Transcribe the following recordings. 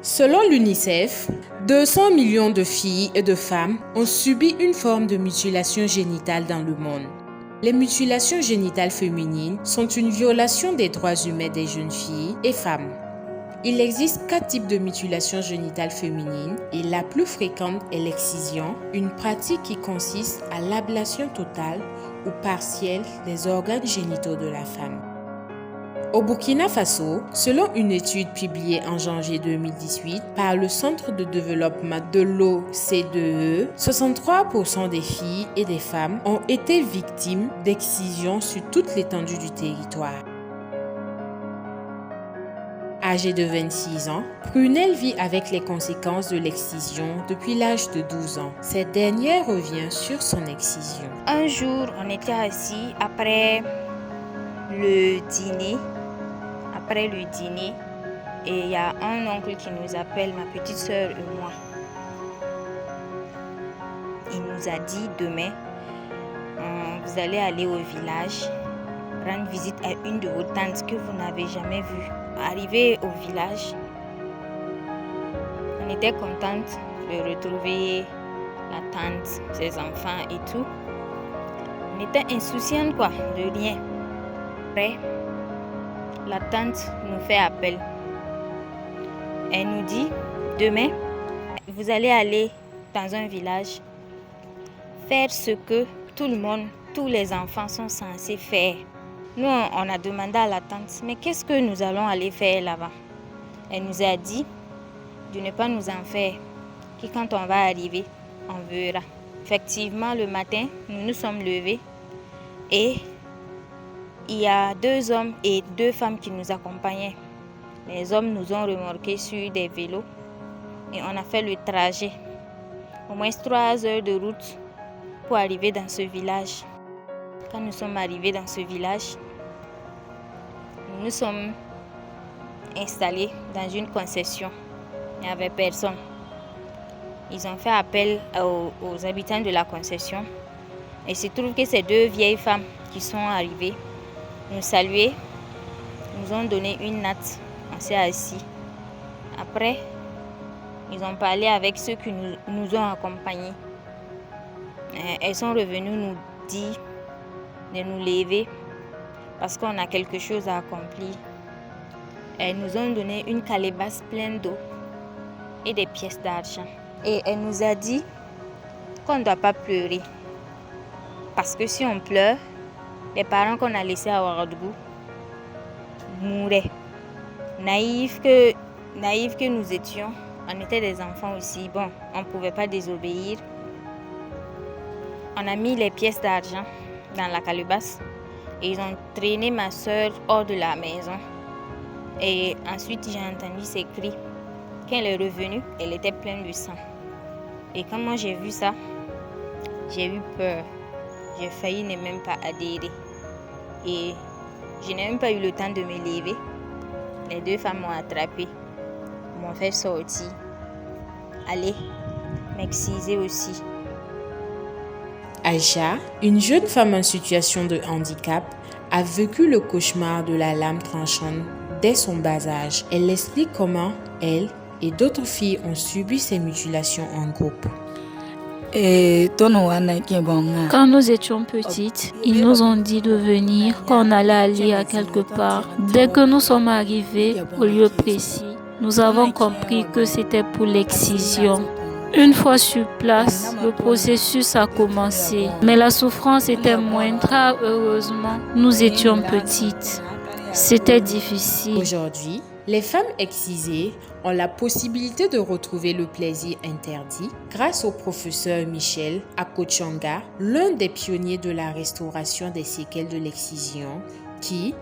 Selon l'UNICEF, 200 millions de filles et de femmes ont subi une forme de mutilation génitale dans le monde. Les mutilations génitales féminines sont une violation des droits humains des jeunes filles et femmes. Il existe 4 types de mutilations génitales féminines et la plus fréquente est l'excision, une pratique qui consiste à l'ablation totale ou partielle des organes génitaux de la femme. Au Burkina Faso, selon une étude publiée en janvier 2018 par le Centre de développement de l'OCDE, 63% des filles et des femmes ont été victimes d'excision sur toute l'étendue du territoire. Âgée de 26 ans, Prunelle vit avec les conséquences de l'excision depuis l'âge de 12 ans. Cette dernière revient sur son excision. Un jour, on était assis après le dîner. Et il y a un oncle qui nous appelle, ma petite soeur et moi. Il nous a dit demain, vous allez aller au village, rendre visite à une de vos tantes que vous n'avez jamais vue. Arrivé au village, on était contente de retrouver la tante, ses enfants et tout. On était insouciantes de rien. Après, la tante nous fait appel. Elle nous dit, demain, vous allez aller dans un village, faire ce que tout le monde, tous les enfants sont censés faire. Nous, on a demandé à la tante, mais qu'est-ce que nous allons aller faire là-bas? Elle nous a dit de ne pas nous en faire, que quand on va arriver, on verra. Effectivement, le matin, nous nous sommes levés et il y a 2 hommes et 2 femmes qui nous accompagnaient. Les hommes nous ont remorqués sur des vélos et on a fait le trajet. Au moins 3 heures de route pour arriver dans ce village. Quand nous sommes arrivés dans ce village, nous nous sommes installés dans une concession. Il n'y avait personne. Ils ont fait appel aux habitants de la concession. Et il se trouve que ces 2 vieilles femmes qui sont arrivées nous saluer, nous ont donné une natte, on s'est assis. Après, ils ont parlé avec ceux qui nous ont accompagnés. Elles sont revenues nous dire de nous lever parce qu'on a quelque chose à accomplir. Elles nous ont donné une calebasse pleine d'eau et des pièces d'argent. Et elle nous a dit qu'on ne doit pas pleurer parce que si on pleure, les parents qu'on a laissés à Ouagadougou mouraient. Naïfs que nous étions, on était des enfants aussi. Bon, on ne pouvait pas désobéir. On a mis les pièces d'argent dans la calebasse et ils ont traîné ma soeur hors de la maison. Et ensuite, j'ai entendu ses cris. Quand elle est revenue, elle était pleine de sang. Et quand moi j'ai vu ça, j'ai eu peur. J'ai failli ne même pas adhérer. Et je n'ai même pas eu le temps de me lever. Les 2 femmes m'ont attrapée, m'ont fait sortir. Allez, m'exciser aussi. Aïcha, une jeune femme en situation de handicap, a vécu le cauchemar de la lame tranchante dès son bas âge. Elle explique comment elle et d'autres filles ont subi ces mutilations en groupe. Quand nous étions petites, ils nous ont dit de venir quand on allait aller à quelque part. Dès que nous sommes arrivés au lieu précis, nous avons compris que c'était pour l'excision. Une fois sur place, le processus a commencé, mais la souffrance était moindre car heureusement, nous étions petites. C'était difficile. Aujourd'hui, les femmes excisées ont la possibilité de retrouver le plaisir interdit grâce au professeur Michel Akochanga, l'un des pionniers de la restauration des séquelles de l'excision, qui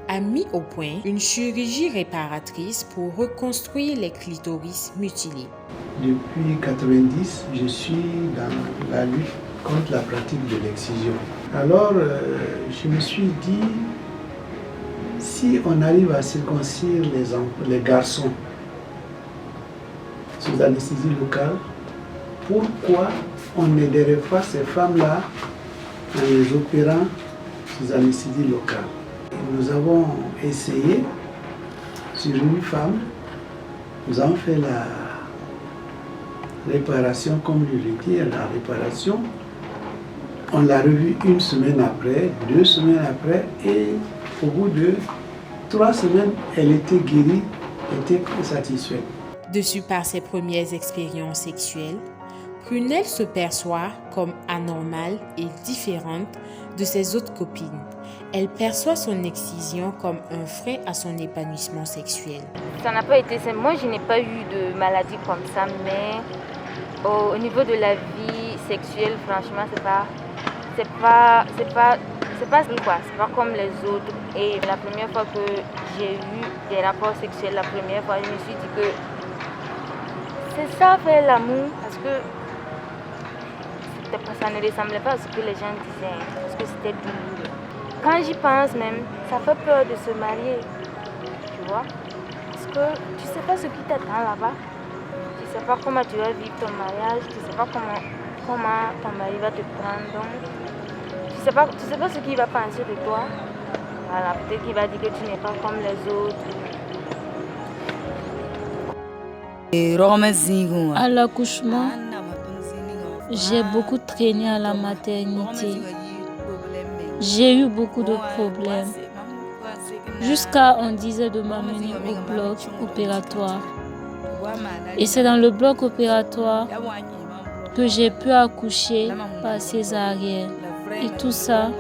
a mis au point une chirurgie réparatrice pour reconstruire les clitoris mutilés. Depuis 1990, je suis dans la lutte contre la pratique de l'excision. Alors, je me suis dit, si on arrive à circoncire les garçons sous anesthésie locale, pourquoi on n'aiderait pas ces femmes-là en les opérant sous anesthésie locale? Nous avons essayé sur une femme Nous avons fait la réparation, comme je l'ai dit, la réparation. On l'a revue 1 semaine après, 2 semaines après, et au bout de 3 semaines, elle était guérie, était satisfaite. Déçue par ses premières expériences sexuelles, Prunelle se perçoit comme anormale et différente de ses autres copines. Elle perçoit son excision comme un frein à son épanouissement sexuel. Ça n'a pas été simple. Moi, je n'ai pas eu de maladie comme ça, mais au niveau de la vie sexuelle, franchement, c'est pas comme les autres. Et la première fois que j'ai eu des rapports sexuels, je me suis dit que c'est ça faire l'amour, parce que ça ne ressemblait pas à ce que les gens disaient, parce que c'était douloureux. Quand j'y pense même, ça fait peur de se marier, tu vois, parce que tu ne sais pas ce qui t'attend là-bas, tu ne sais pas comment tu vas vivre ton mariage, tu ne sais pas comment ton mari va te prendre, donc tu sais pas ce qu'il va penser de toi. Voilà, peut-être qu'il va dire que tu n'es pas comme les autres. À l'accouchement, j'ai beaucoup traîné à la maternité. J'ai eu beaucoup de problèmes. Jusqu'à on disait de m'amener au bloc opératoire. Et c'est dans le bloc opératoire que j'ai pu accoucher par césarienne. Et tout ça,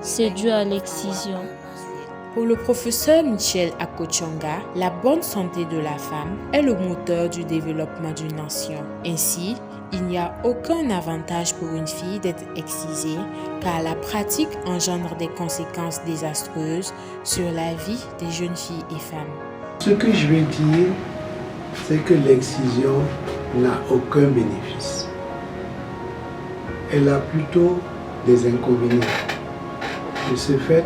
c'est dû à l'excision. Pour le professeur Michel Akochanga, la bonne santé de la femme est le moteur du développement d'une nation. Ainsi, il n'y a aucun avantage pour une fille d'être excisée, car la pratique engendre des conséquences désastreuses sur la vie des jeunes filles et femmes. Ce que je vais dire, c'est que l'excision n'a aucun bénéfice. Elle a plutôt des inconvénients. De ce fait,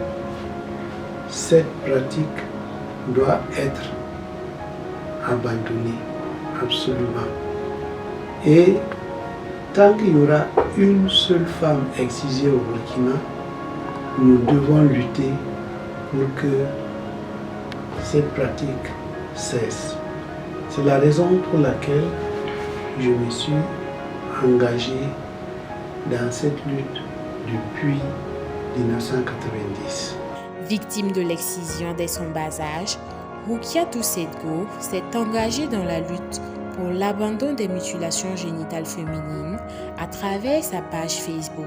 cette pratique doit être abandonnée, absolument. Et tant qu'il y aura une seule femme excisée au Burkina, nous devons lutter pour que cette pratique cesse. C'est la raison pour laquelle je me suis engagé dans cette lutte depuis 1990. Victime de l'excision dès son bas âge, Rukia Toussedgo s'est engagée dans la lutte pour l'abandon des mutilations génitales féminines à travers sa page Facebook.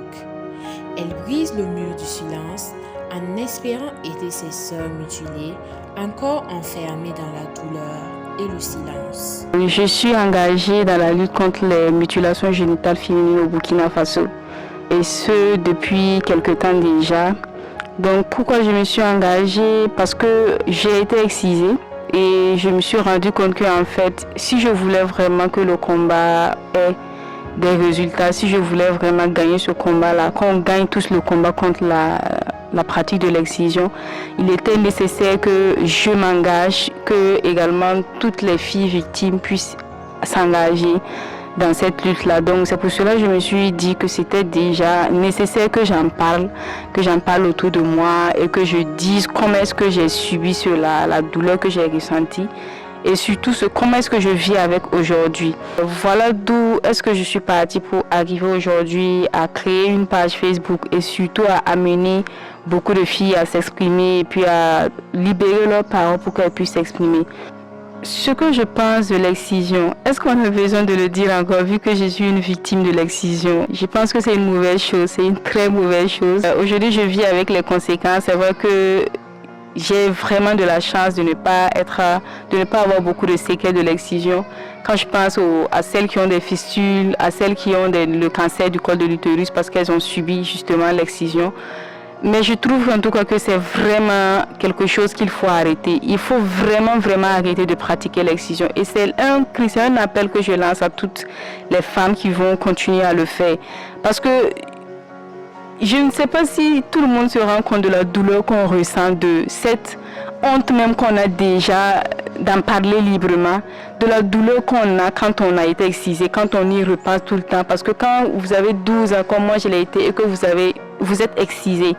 Elle brise le mur du silence en espérant aider ses sœurs mutilées, encore enfermées dans la douleur et le silence. Je suis engagée dans la lutte contre les mutilations génitales féminines au Burkina Faso, et ce depuis quelque temps déjà. Donc pourquoi je me suis engagée? Parce que j'ai été excisée et je me suis rendu compte que en fait, si je voulais vraiment que le combat ait des résultats, si je voulais vraiment gagner ce combat-là, qu'on gagne tous le combat contre la pratique de l'excision, il était nécessaire que je m'engage, que également toutes les filles victimes puissent s'engager dans cette lutte-là. Donc c'est pour cela que je me suis dit que c'était déjà nécessaire que j'en parle autour de moi et que je dise comment est-ce que j'ai subi cela, la douleur que j'ai ressentie et surtout comment est-ce que je vis avec aujourd'hui. Voilà d'où est-ce que je suis partie pour arriver aujourd'hui à créer une page Facebook et surtout à amener beaucoup de filles à s'exprimer et puis à libérer leurs paroles pour qu'elles puissent s'exprimer. Ce que je pense de l'excision, est-ce qu'on a besoin de le dire encore vu que je suis une victime de l'excision? Je pense que c'est une mauvaise chose, c'est une très mauvaise chose. Aujourd'hui, je vis avec les conséquences. C'est vrai que j'ai vraiment de la chance de ne pas avoir beaucoup de séquelles de l'excision. Quand je pense à celles qui ont des fistules, à celles qui ont le cancer du col de l'utérus parce qu'elles ont subi justement l'excision. Mais je trouve en tout cas que c'est vraiment quelque chose qu'il faut arrêter. Il faut vraiment arrêter de pratiquer l'excision. Et c'est un appel que je lance à toutes les femmes qui vont continuer à le faire. Parce que je ne sais pas si tout le monde se rend compte de la douleur qu'on ressent, de cette honte même qu'on a déjà d'en parler librement, de la douleur qu'on a quand on a été excisé, quand on y repense tout le temps. Parce que quand vous avez 12 ans, comme moi je l'ai été, et que vous êtes excisé,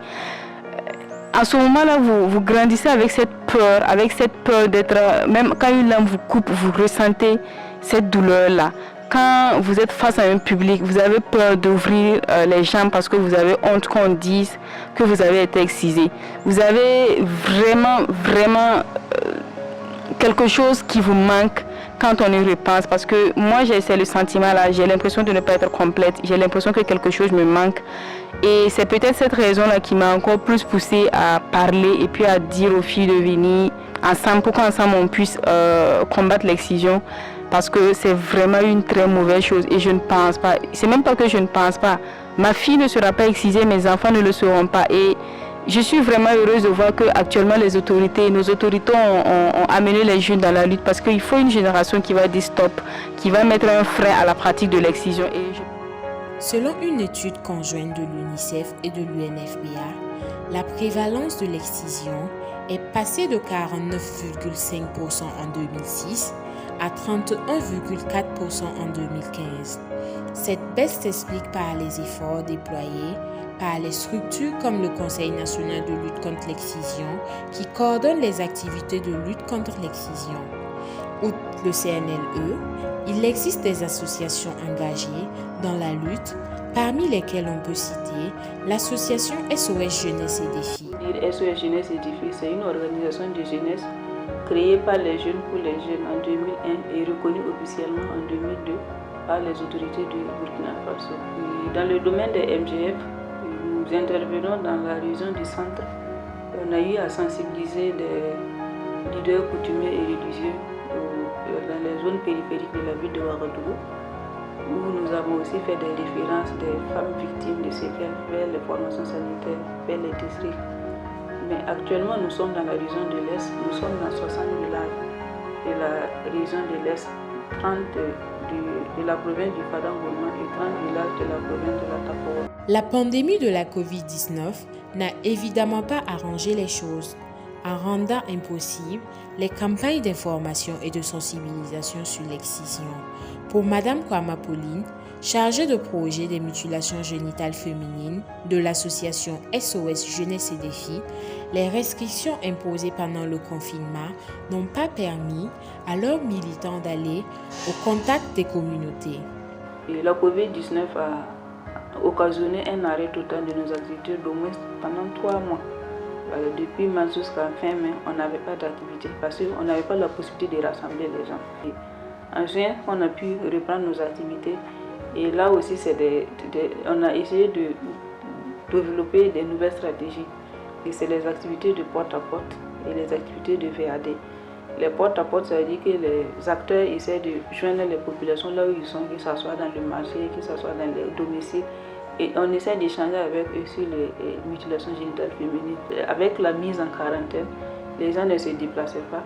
à ce moment-là, vous grandissez avec cette peur d'être, même quand une lame vous coupe, vous ressentez cette douleur-là. Quand vous êtes face à un public, vous avez peur d'ouvrir les jambes parce que vous avez honte qu'on dise que vous avez été excisé. Vous avez vraiment quelque chose qui vous manque quand on y repense. Parce que moi, j'ai le sentiment-là, j'ai l'impression de ne pas être complète, j'ai l'impression que quelque chose me manque. Et c'est peut-être cette raison-là qui m'a encore plus poussée à parler et puis à dire aux filles de venir ensemble, pour qu'ensemble on puisse combattre l'excision. Parce que c'est vraiment une très mauvaise chose et je ne pense pas, c'est même pas que je ne pense pas, ma fille ne sera pas excisée, mes enfants ne le seront pas. Et je suis vraiment heureuse de voir qu'actuellement nos autorités ont amené les jeunes dans la lutte, parce qu'il faut une génération qui va dire stop, qui va mettre un frein à la pratique de l'excision. Selon une étude conjointe de l'UNICEF et de l'UNFPA, la prévalence de l'excision est passée de 49,5% en 2006 à 31,4% en 2015. Cette baisse s'explique par les efforts déployés par les structures comme le Conseil national de lutte contre l'excision qui coordonne les activités de lutte contre l'excision. Outre le CNLE, il existe des associations engagées dans la lutte, parmi lesquelles on peut citer l'association SOS Jeunesse et Défis. SOS Jeunesse et Défis, c'est une organisation de jeunesse créée par les jeunes pour les jeunes en 2001 et reconnue officiellement en 2002 par les autorités du Burkina Faso. Et dans le domaine des MGF, nous intervenons dans la région du centre. On a eu à sensibiliser des leaders coutumiers et religieux dans les zones périphériques de la ville de Ouagadougou, où nous avons aussi fait des références des femmes victimes de séquelles vers les formations sanitaires, vers les districts. Mais actuellement, nous sommes dans la région de l'Est, nous sommes dans 60 villages de la région de l'Est, 30 de la province du Fadangoma et 30 villages de la province de la Tapoa. La pandémie de la COVID-19 n'a évidemment pas arrangé les choses, en rendant impossible les campagnes d'information et de sensibilisation sur l'excision. Pour Madame Kwama Pauline, chargée de projet des mutilations génitales féminines de l'association SOS Jeunesse et Défis, les restrictions imposées pendant le confinement n'ont pas permis à leurs militants d'aller au contact des communautés. Et la COVID-19 a occasionné un arrêt total de nos activités d'au moins pendant 3 mois. Depuis mars jusqu'à fin mai, on n'avait pas d'activité parce qu'on n'avait pas la possibilité de rassembler les gens. Et en juin, on a pu reprendre nos activités. Et là aussi, on a essayé de développer des nouvelles stratégies. Et c'est les activités de porte-à-porte et les activités de VAD. Les porte-à-porte, ça veut dire que les acteurs essaient de joindre les populations là où ils sont, que ce soit dans le marché, que ce soit dans les domiciles. Et on essaie d'échanger avec eux sur les mutilations génitales féminines. Avec la mise en quarantaine, les gens ne se déplaçaient pas.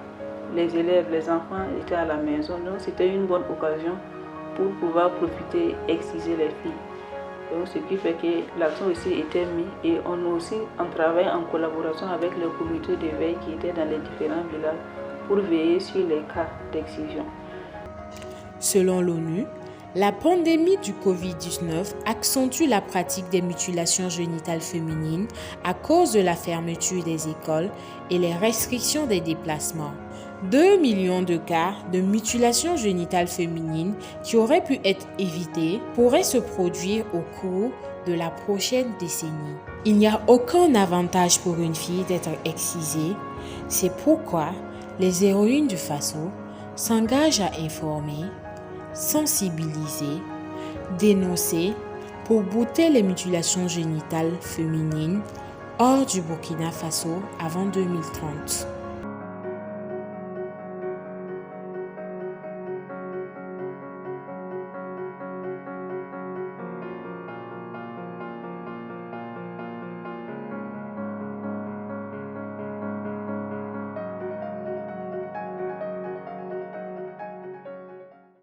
Les élèves, les enfants étaient à la maison. Donc c'était une bonne occasion pour pouvoir profiter, exciser les filles. Donc, ce qui fait que l'accent aussi était mis et on a aussi travaillé en collaboration avec les communautés de veille qui étaient dans les différents villages pour veiller sur les cas d'excision. Selon l'ONU, la pandémie du Covid-19 accentue la pratique des mutilations génitales féminines à cause de la fermeture des écoles et les restrictions des déplacements. 2 millions de cas de mutilations génitales féminines qui auraient pu être évitées pourraient se produire au cours de la prochaine décennie. Il n'y a aucun avantage pour une fille d'être excisée. C'est pourquoi les héroïnes du Faso s'engagent à informer, sensibiliser, dénoncer pour bouter les mutilations génitales féminines hors du Burkina Faso avant 2030.